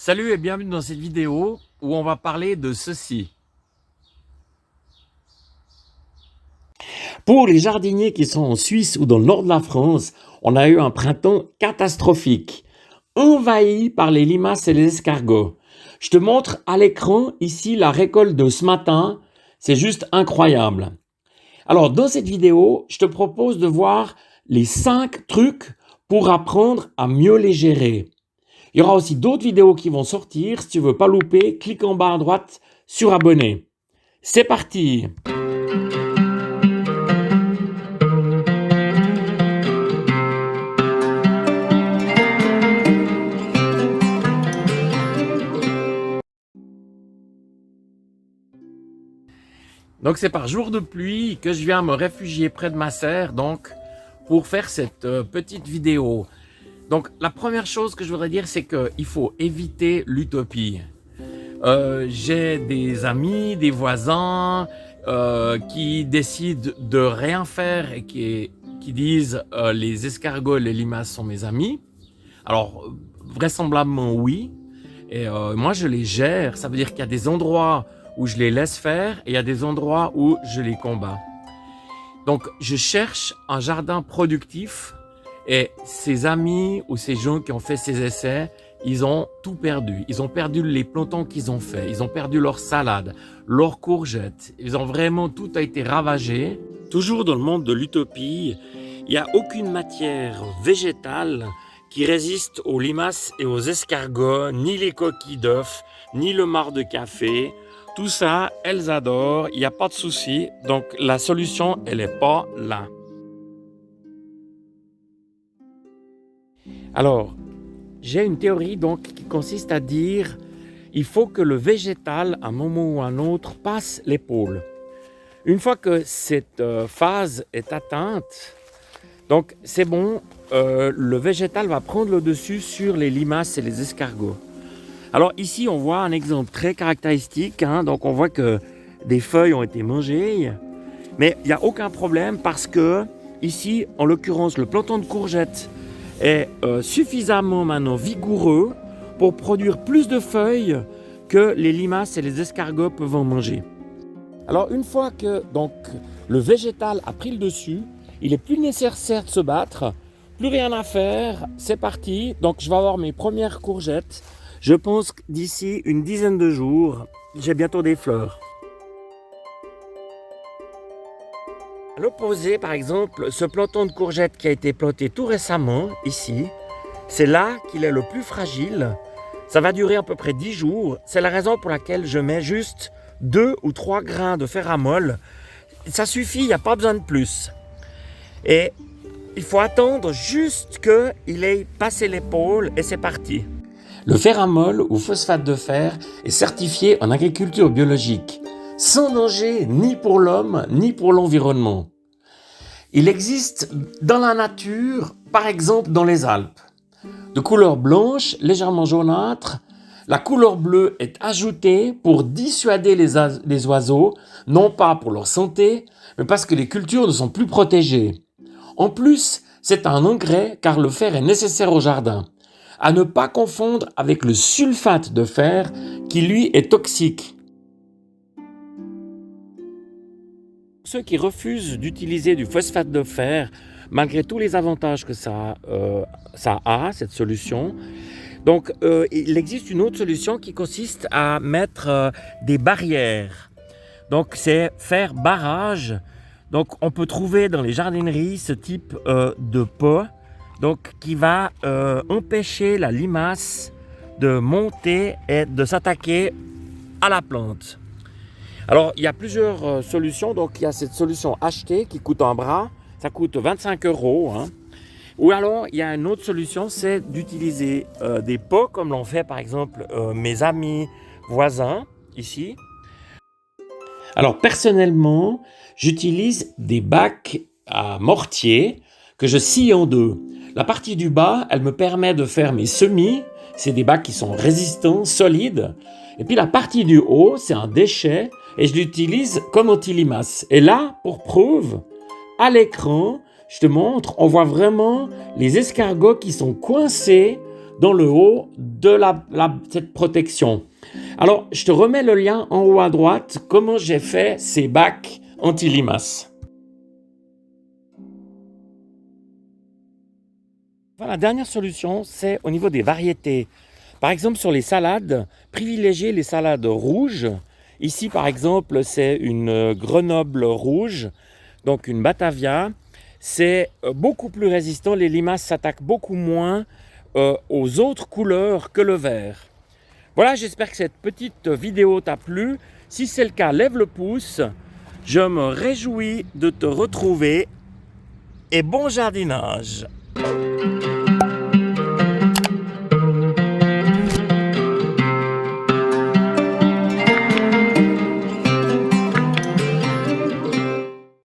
Salut et bienvenue dans cette vidéo où on va parler de ceci. Pour les jardiniers qui sont en Suisse ou dans le nord de la France, on a eu un printemps catastrophique, envahi par les limaces et les escargots. Je te montre à l'écran ici la récolte de ce matin, c'est juste incroyable. Alors dans cette vidéo, je te propose de voir les 5 trucs pour apprendre à mieux les gérer. Il y aura aussi d'autres vidéos qui vont sortir. Si tu veux pas louper, clique en bas à droite sur abonner. C'est parti! Donc c'est par jour de pluie que je viens me réfugier près de ma serre donc pour faire cette petite vidéo. Donc la première chose que je voudrais dire, c'est qu'il faut éviter l'utopie. J'ai des amis, des voisins qui décident de rien faire et qui disent les escargots et les limaces sont mes amis. Alors vraisemblablement oui. Et moi je les gère, ça veut dire qu'il y a des endroits où je les laisse faire et il y a des endroits où je les combats. Donc je cherche un jardin productif et ces amis ou ces gens qui ont fait ces essais, ils ont tout perdu. Ils ont perdu les plantons qu'ils ont fait, ils ont perdu leurs salades, leurs courgettes. Ils ont vraiment, tout a été ravagé. Toujours dans le monde de l'utopie, il n'y a aucune matière végétale qui résiste aux limaces et aux escargots, ni les coquilles d'œufs, ni le marc de café. Tout ça, elles adorent, il n'y a pas de souci. Donc la solution, elle n'est pas là. Alors, j'ai une théorie donc qui consiste à dire il faut que le végétal, à un moment ou à un autre, passe l'épaule. Une fois que cette phase est atteinte, donc c'est bon, le végétal va prendre le dessus sur les limaces et les escargots. Alors ici, on voit un exemple très caractéristique. Donc on voit que des feuilles ont été mangées. Mais il n'y a aucun problème parce que ici, en l'occurrence, le planton de courgette est suffisamment maintenant vigoureux pour produire plus de feuilles que les limaces et les escargots peuvent en manger. Alors une fois que donc, le végétal a pris le dessus, il n'est plus nécessaire de se battre, plus rien à faire, c'est parti. Donc je vais avoir mes premières courgettes. Je pense que d'ici une dizaine de jours, j'ai bientôt des fleurs. À l'opposé, par exemple, ce planton de courgettes qui a été planté tout récemment, ici, c'est là qu'il est le plus fragile. Ça va durer à peu près 10 jours. C'est la raison pour laquelle je mets juste 2 ou 3 grains de ferramol. Ça suffit, il n'y a pas besoin de plus. Et il faut attendre juste qu'il ait passé l'épaule et c'est parti. Le ferramol ou phosphate de fer est certifié en agriculture biologique, sans danger ni pour l'homme ni pour l'environnement. Il existe dans la nature, par exemple dans les Alpes. De couleur blanche, légèrement jaunâtre, la couleur bleue est ajoutée pour dissuader les oiseaux, non pas pour leur santé, mais parce que les cultures ne sont plus protégées. En plus, c'est un engrais car le fer est nécessaire au jardin. À ne pas confondre avec le sulfate de fer qui lui est toxique. Ceux qui refusent d'utiliser du phosphate de fer, malgré tous les avantages que ça a, cette solution, donc il existe une autre solution qui consiste à mettre des barrières. Donc c'est faire barrage. Donc on peut trouver dans les jardineries ce type de pot. Donc, qui va empêcher la limace de monter et de s'attaquer à la plante. Alors, il y a plusieurs solutions. Donc, il y a cette solution achetée qui coûte un bras. Ça coûte 25 €. Ou alors, il y a une autre solution, c'est d'utiliser des pots, comme l'ont fait par exemple mes amis voisins ici. Alors, personnellement, j'utilise des bacs à mortier que je scie en deux. La partie du bas, elle me permet de faire mes semis. C'est des bacs qui sont résistants, solides. Et puis la partie du haut, c'est un déchet et je l'utilise comme anti-limace. Et là, pour preuve, à l'écran, je te montre, on voit vraiment les escargots qui sont coincés dans le haut de cette protection. Alors, je te remets le lien en haut à droite, comment j'ai fait ces bacs anti-limaces. La dernière solution, c'est au niveau des variétés. Par exemple, sur les salades, privilégiez les salades rouges. Ici, par exemple, c'est une Grenoble rouge, donc une Batavia. C'est beaucoup plus résistant, les limaces s'attaquent beaucoup moins aux autres couleurs que le vert. Voilà, j'espère que cette petite vidéo t'a plu. Si c'est le cas, lève le pouce. Je me réjouis de te retrouver et bon jardinage.